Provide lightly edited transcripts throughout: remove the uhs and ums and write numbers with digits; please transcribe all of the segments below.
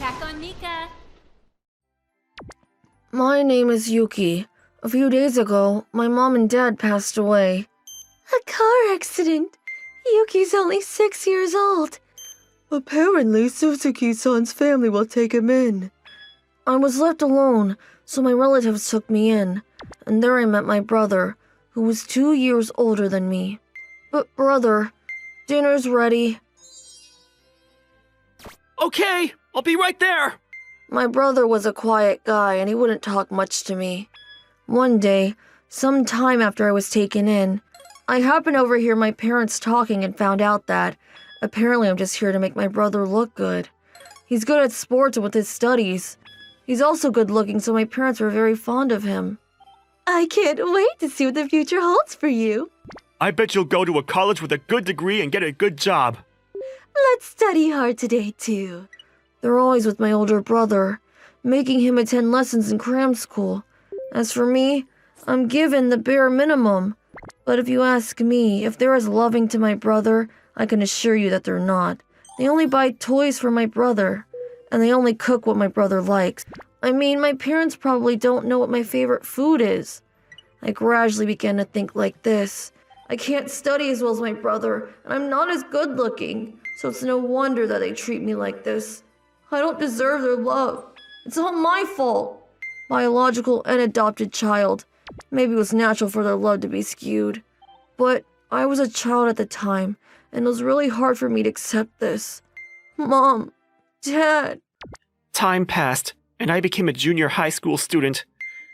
back on Mika. My name is Yuki. A few days ago, my mom and dad passed away. A car accident. Yuki's only 6 years old. Apparently, Suzuki-san's family will take him in. I was left alone, so my relatives took me in. And there I met my brother, who was 2 years older than me. But brother, dinner's ready. Okay, I'll be right there. My brother was a quiet guy and he wouldn't talk much to me. One day, some time after I was taken in, I happened to overhear my parents talking and found out that apparently I'm just here to make my brother look good. He's good at sports and with his studies. He's also good looking, so my parents were very fond of him. I can't wait to see what the future holds for you. I bet you'll go to a college with a good degree and get a good job. Let's study hard today, too. They're always with my older brother, making him attend lessons in cram school. As for me, I'm given the bare minimum. But if you ask me if they're as loving to my brother, I can assure you that they're not. They only buy toys for my brother, and they only cook what my brother likes. I mean, my parents probably don't know what my favorite food is. I gradually began to think like this. I can't study as well as my brother, and I'm not as good looking, so it's no wonder that they treat me like this. I don't deserve their love. It's all my fault. Biological and adopted child. Maybe it was natural for their love to be skewed. But I was a child at the time, and it was really hard for me to accept this. Mom, Dad. Time passed, and I became a junior high school student.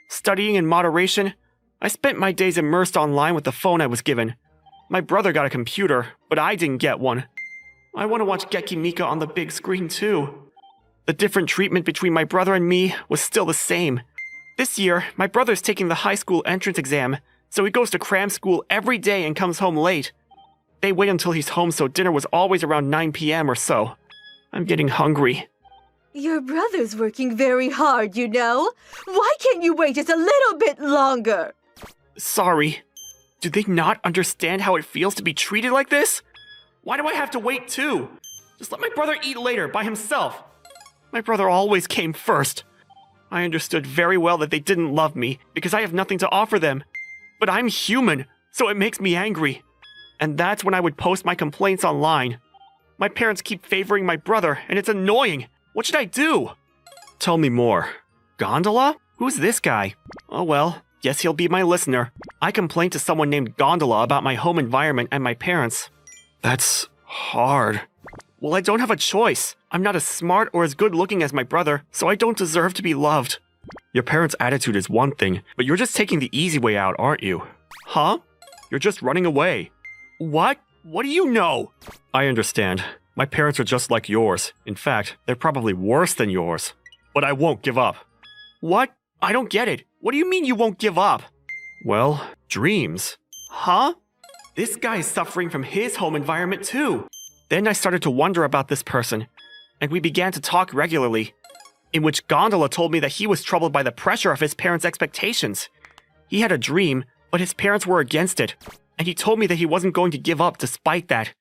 Studying in moderation, I spent my days immersed online with the phone I was given. My brother got a computer, but I didn't get one. I want to watch Geki Mika on the big screen too. The different treatment between my brother and me was still the same. This year, my brother's taking the high school entrance exam, so he goes to cram school every day and comes home late. They wait until he's home, so dinner was always around 9 p.m. or so. I'm getting hungry. Your brother's working very hard, you know. Why can't you wait just a little bit longer? Sorry. Do they not understand how it feels to be treated like this? Why do I have to wait too? Just let my brother eat later by himself. My brother always came first. I understood very well that they didn't love me because I have nothing to offer them. But I'm human, so it makes me angry. And that's when I would post my complaints online. My parents keep favoring my brother, and it's annoying. What should I do? Tell me more. Gondola? Who's this guy? Oh well, guess he'll be my listener. I complained to someone named Gondola about my home environment and my parents. That's hard. Well, I don't have a choice. I'm not as smart or as good looking as my brother, so I don't deserve to be loved. Your parents' attitude is one thing, but you're just taking the easy way out, aren't you? Huh? You're just running away. What? What do you know? I understand. My parents are just like yours. In fact, they're probably worse than yours. But I won't give up. What? I don't get it. What do you mean you won't give up? Well, dreams. Huh? This guy is suffering from his home environment too. Then I started to wonder about this person, and we began to talk regularly, in which Gondola told me that he was troubled by the pressure of his parents' expectations. He had a dream, but his parents were against it, and he told me that he wasn't going to give up despite that.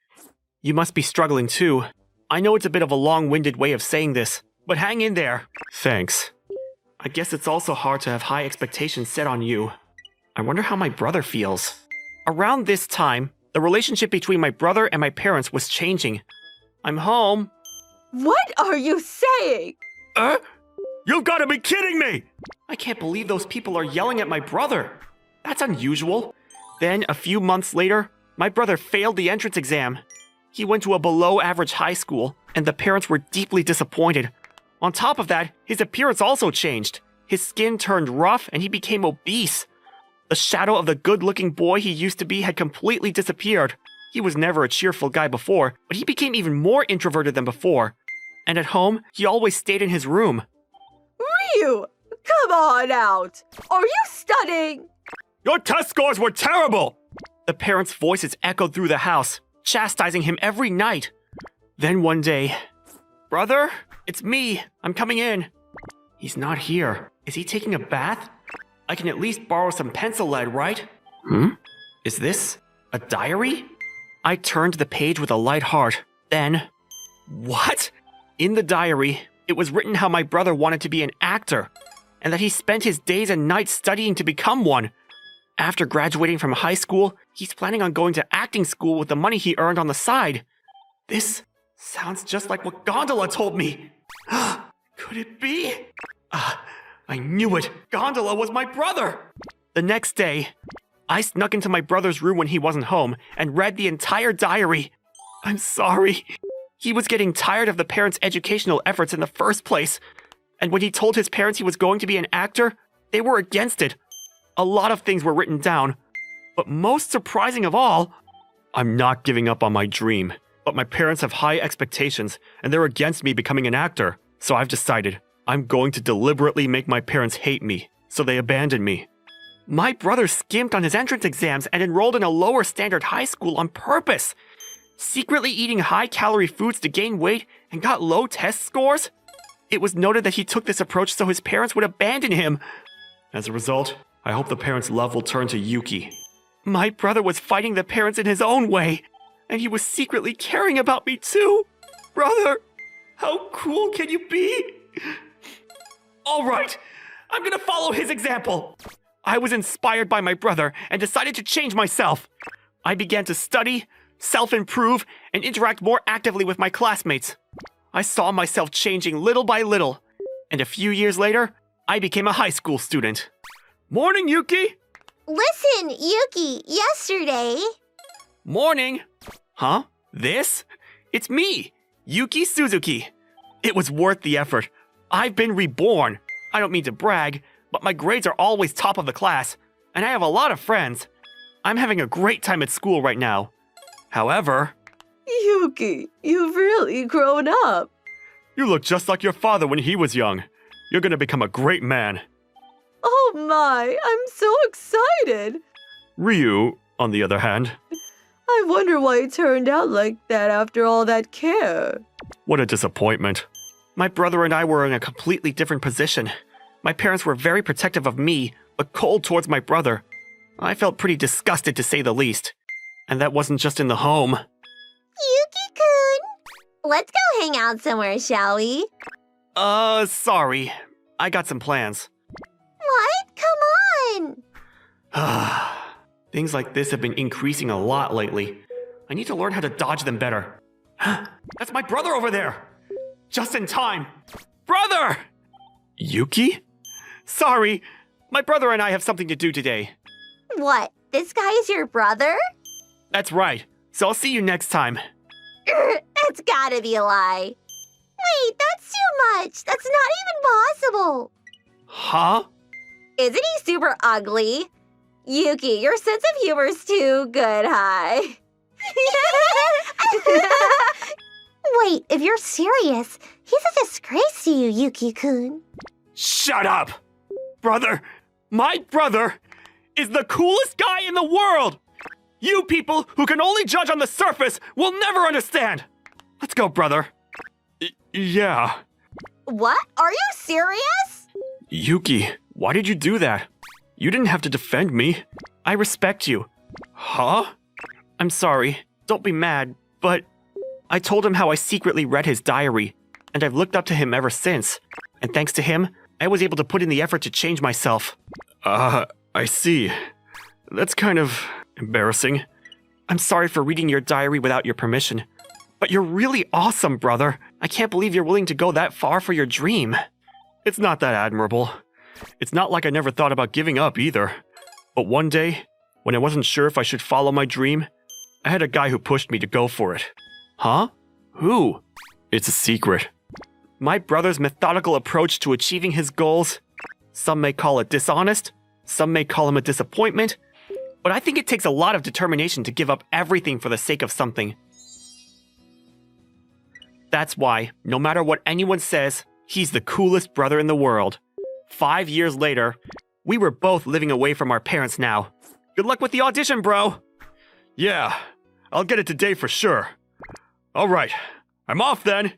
You must be struggling too. I know it's a bit of a long-winded way of saying this, but hang in there. Thanks. I guess it's also hard to have high expectations set on you. I wonder how my brother feels. Around this time, the relationship between my brother and my parents was changing. I'm home. What are you saying? You've got to be kidding me! I can't believe those people are yelling at my brother. That's unusual. Then, a few months later, my brother failed the entrance exam. He went to a below-average high school, and the parents were deeply disappointed. On top of that, his appearance also changed. His skin turned rough, and he became obese. The shadow of the good-looking boy he used to be had completely disappeared. He was never a cheerful guy before, but he became even more introverted than before. And at home, he always stayed in his room. Ryu, come on out. Are you studying? Your test scores were terrible! The parents' voices echoed through the house, chastising him every night. Then one day, Brother, it's me. I'm coming in. He's not here. Is he taking a bath? I can at least borrow some pencil lead, right? Is this a diary? I turned the page with a light heart. Then, what? In the diary, It was written how my brother wanted to be an actor, and that he spent his days and nights studying to become one. After graduating from high school, he's planning on going to acting school with the money he earned on the side. This sounds just like what Gondola told me. Could it be? I knew it. Gondola was my brother. The next day, I snuck into my brother's room when he wasn't home and read the entire diary. I'm sorry. He was getting tired of the parents' educational efforts in the first place. And when he told his parents he was going to be an actor, they were against it. A lot of things were written down. But most surprising of all, I'm not giving up on my dream. But my parents have high expectations, and they're against me becoming an actor. So I've decided I'm going to deliberately make my parents hate me, so they abandon me. My brother skimped on his entrance exams and enrolled in a lower standard high school on purpose, secretly eating high-calorie foods to gain weight and got low test scores. It was noted that he took this approach so his parents would abandon him. As a result, I hope the parents' love will turn to Yuki. My brother was fighting the parents in his own way, and he was secretly caring about me too. Brother, how cool can you be? All right, I'm gonna follow his example. I was inspired by my brother and decided to change myself. I began to study, self-improve, and interact more actively with my classmates. I saw myself changing little by little, and a few years later, I became a high school student. Morning, Yuki! Listen, Yuki, yesterday... Morning! Huh? This? It's me, Yuki Suzuki. It was worth the effort. I've been reborn. I don't mean to brag, but my grades are always top of the class, and I have a lot of friends. I'm having a great time at school right now. However... Yuki, you've really grown up. You look just like your father when he was young. You're gonna become a great man. Oh my, I'm so excited. Ryu, on the other hand... I wonder why it turned out like that after all that care. What a disappointment. My brother and I were in a completely different position. My parents were very protective of me, but cold towards my brother. I felt pretty disgusted to say the least. And that wasn't just in the home. Yuki-kun, let's go hang out somewhere, shall we? Sorry. I got some plans. What? Come on! Things like this have been increasing a lot lately. I need to learn how to dodge them better. That's my brother over there! Just in time! Brother! Yuki? Sorry, my brother and I have something to do today. What? This guy is your brother? That's right, so I'll see you next time. That's gotta be a lie. Wait, that's too much. That's not even possible. Huh? Isn't he super ugly? Yuki, your sense of humor is too good, hi. Wait, if you're serious, he's a disgrace to you, Yuki-kun. Shut up! Brother, my brother is the coolest guy in the world! You people who can only judge on the surface will never understand! Let's go, brother. Yeah. What? Are you serious? Yuki, why did you do that? You didn't have to defend me. I respect you. Huh? I'm sorry. Don't be mad, but I told him how I secretly read his diary, and I've looked up to him ever since. And thanks to him, I was able to put in the effort to change myself. I see. That's kind of embarrassing. I'm sorry for reading your diary without your permission. But you're really awesome, brother. I can't believe you're willing to go that far for your dream. It's not that admirable. It's not like I never thought about giving up either. But one day, when I wasn't sure if I should follow my dream, I had a guy who pushed me to go for it. Huh? Who? It's a secret. My brother's methodical approach to achieving his goals. Some may call it dishonest, some may call him a disappointment, but I think it takes a lot of determination to give up everything for the sake of something. That's why, no matter what anyone says, he's the coolest brother in the world. 5 years later, we were both living away from our parents now. Good luck with the audition, bro! Yeah, I'll get it today for sure. Alright, I'm off then!